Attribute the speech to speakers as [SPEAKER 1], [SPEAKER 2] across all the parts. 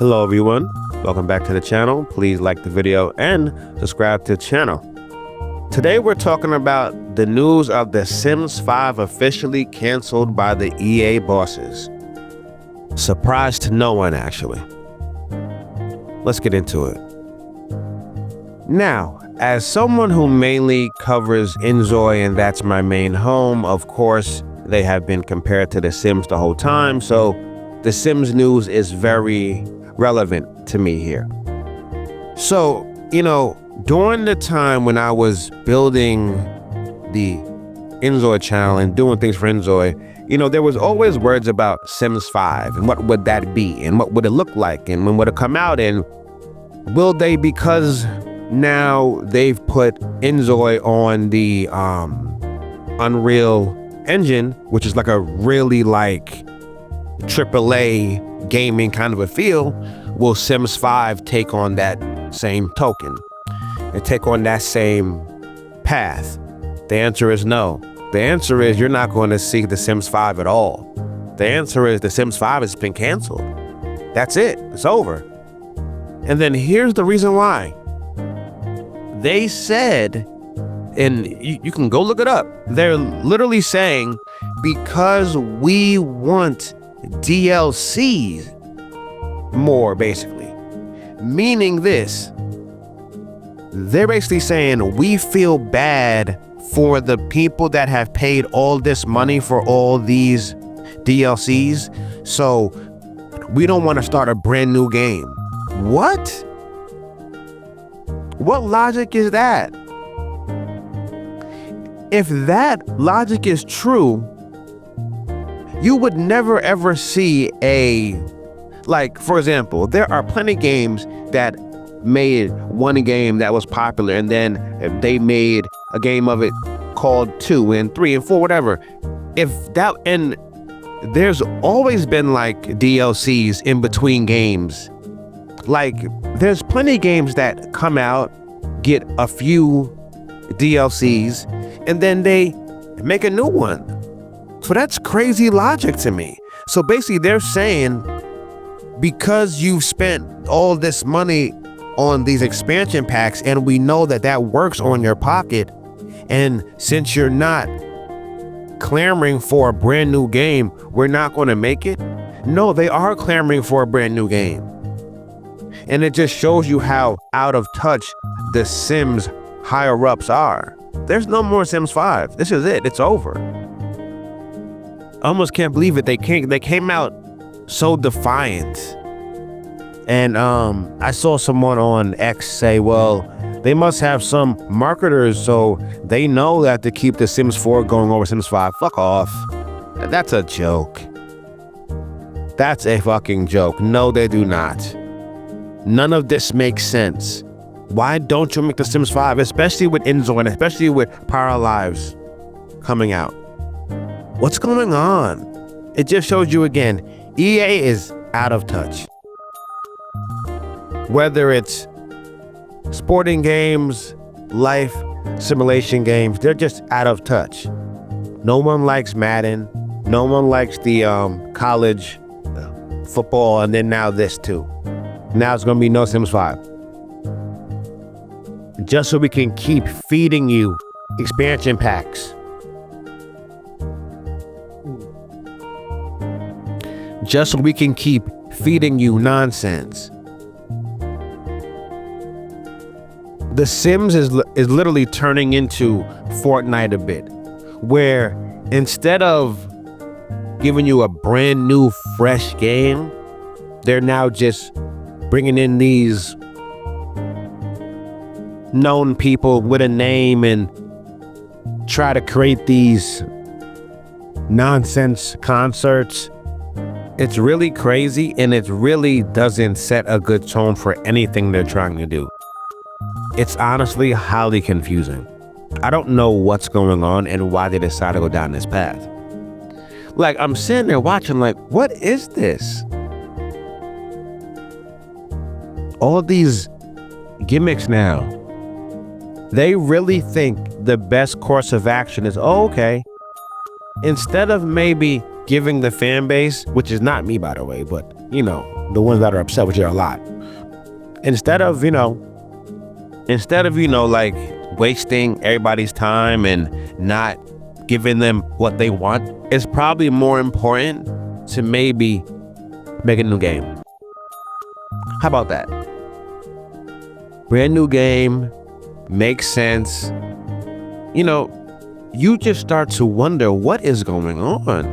[SPEAKER 1] Hello everyone, welcome back to the channel. Please like the video and subscribe to the channel. Today we're talking about the news of The Sims 5 officially canceled by the EA bosses. Surprise to no one, actually. Let's get into it. Now, as someone who mainly covers Inzoi and that's my main home, of course, they have been compared to The Sims the whole time, so The Sims news is very relevant to me here. So, during the time when I was building the Inzoi channel and doing things for Inzoi, there was always words about Sims 5 and what would that be and what would it look like and when would it come out and will they, because now they've put Inzoi on the Unreal Engine, which is like a really AAA gaming kind of a feel, will Sims 5 take on that same token and take on that same path? The answer is no. The answer is you're not going to see The Sims 5 at all. The answer is The Sims 5 has been canceled. That's it. It's over. And then here's the reason why. They said, and you can go look it up, they're literally saying, because we want DLCs more, basically. Meaning this, they're basically saying we feel bad for the people that have paid all this money for all these DLCs, so we don't want to start a brand new game. What? What logic is that? If that logic is true, you would never ever see for example, there are plenty of games that made one game that was popular and then they made a game of it called 2 and 3 and 4, whatever. And there's always been DLCs in between games. There's plenty of games that come out, get a few DLCs, and then they make a new one. So that's crazy logic to me. So basically they're saying, because you've spent all this money on these expansion packs and we know that that works on your pocket, and since you're not clamoring for a brand new game, we're not going to make it. No, they are clamoring for a brand new game. And it just shows you how out of touch the Sims higher ups are. There's no more Sims 5. This is it. It's over. I almost can't believe it. They came out so defiant. And I saw someone on X say, well, they must have some marketers so they know that to keep the Sims 4 going over Sims 5. Fuck off. That's a joke. That's a fucking joke. No, they do not. None of this makes sense. Why don't you make the Sims 5, especially with Inzoi and especially with Power Lives coming out? What's going on? It just shows you again, EA is out of touch. Whether it's sporting games, life simulation games, they're just out of touch. No one likes Madden. No one likes the college football, and then now this too. Now it's gonna be no Sims 5. Just so we can keep feeding you expansion packs. Just so we can keep feeding you nonsense. The Sims is literally turning into Fortnite a bit, where instead of giving you a brand new fresh game, they're now just bringing in these known people with a name and try to create these nonsense concerts. It's really crazy, and it really doesn't set a good tone for anything they're trying to do. It's honestly highly confusing. I don't know what's going on and why they decided to go down this path. I'm sitting there watching what is this? All these gimmicks now. They really think the best course of action is, instead of maybe giving the fan base, which is not me by the way, but the ones that are upset, which are a lot. Instead of, like wasting everybody's time and not giving them what they want, it's probably more important to maybe make a new game. How about that? Brand new game, makes sense. You just start to wonder what is going on.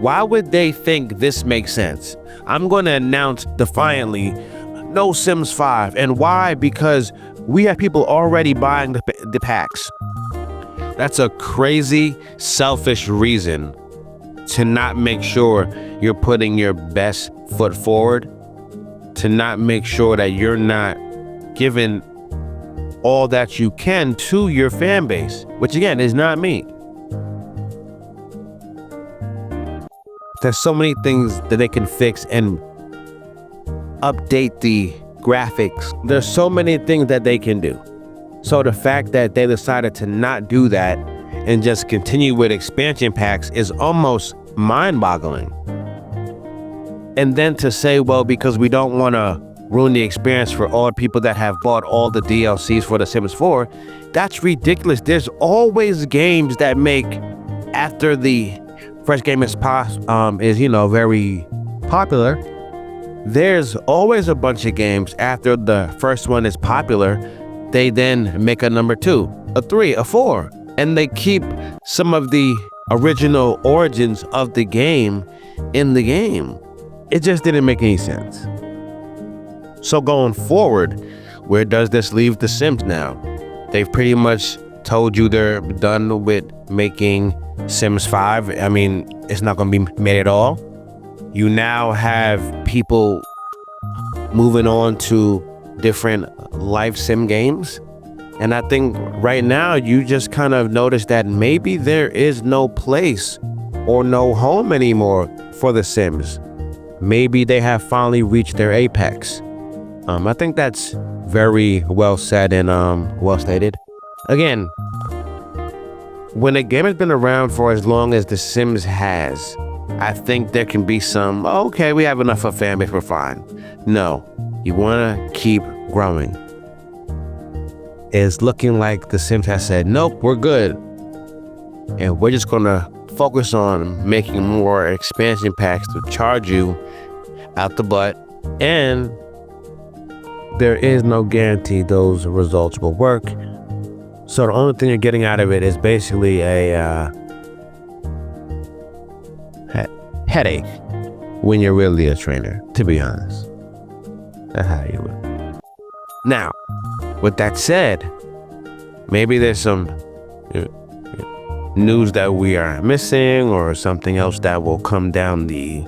[SPEAKER 1] Why would they think this makes sense? I'm going to announce defiantly, no Sims 5. And why? Because we have people already buying the packs. That's a crazy, selfish reason to not make sure you're putting your best foot forward, to not make sure that you're not giving all that you can to your fan base, which again is not me. There's so many things that they can fix and update the graphics. There's so many things that they can do. So the fact that they decided to not do that and just continue with expansion packs is almost mind-boggling. And then to say, well, because we don't want to ruin the experience for all the people that have bought all the DLCs for The Sims 4, that's ridiculous. There's always games that make, after the first game is very popular, there's always a bunch of games after the first one is popular, they then make a number 2, a 3, a 4, and they keep some of the original origins of the game in the game. It just didn't make any sense. So going forward, where does this leave The Sims now? They've pretty much told you they're done with making Sims 5. I mean, it's not going to be made at all. You now have people moving on to different live sim games. And I think right now you just kind of notice that maybe there is no place or no home anymore for The Sims. Maybe they have finally reached their apex. I think that's very well said and well stated. Again, when a game has been around for as long as The Sims has, I think there can be some, okay, we have enough of a fan base, we're fine. No, you want to keep growing. It's looking like The Sims has said, nope, we're good. And we're just going to focus on making more expansion packs to charge you out the butt. And there is no guarantee those results will work. So the only thing you're getting out of it is basically a headache when you're really a trainer, to be honest. That's how you would. Now, with that said, maybe there's some news that we are missing or something else that will come down the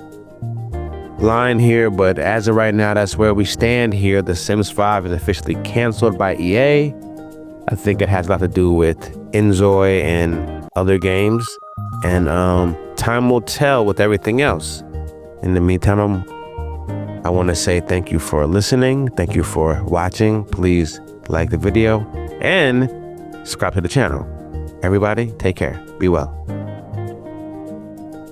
[SPEAKER 1] line here, but as of right now, that's where we stand here. The Sims 5 is officially canceled by EA. I think it has a lot to do with Inzoi and other games, and time will tell with everything else. In the meantime, I want to say thank you for listening. Thank you for watching. Please like the video and subscribe to the channel. Everybody, take care. Be well.